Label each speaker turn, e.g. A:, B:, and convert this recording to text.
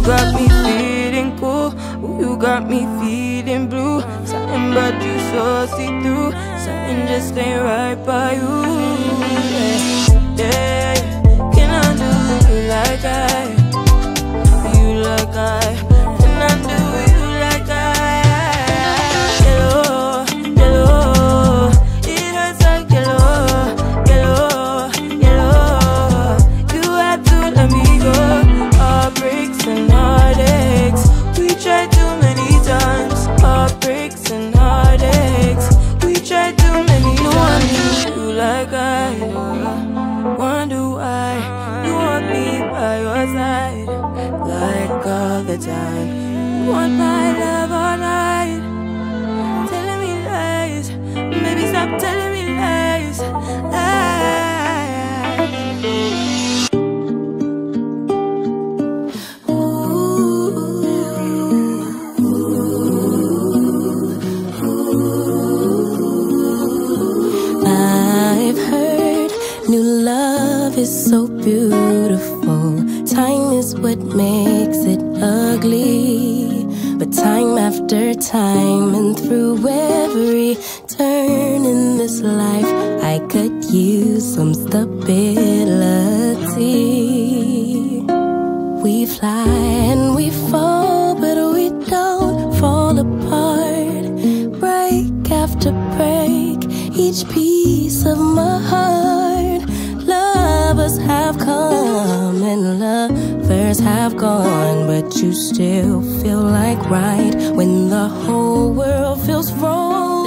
A: got me feeling cool, ooh, you got me feeling blue. Something about you so see-through, something just ain't right by you. Yeah, can I do you like I? You like I? Can I do you like I? Yellow, yellow, it hurts like yellow, yellow, yellow. You had to let me go. Heartbreaks and heartaches, we tried too many times. Heartbreaks and heartaches, we tried too many times. You like I wonder why you want me by your side, like all the time. You want my love all night, telling me lies, baby stop telling me lies.
B: I've heard new love is so beautiful. Time is what makes it ugly. But time after time and through every turn in this life, I could use some stability. We fly and we fall, but we don't fall apart. Break after break, each piece of my heart. Lovers have come and lovers have gone, but you still feel like right when the whole world feels wrong.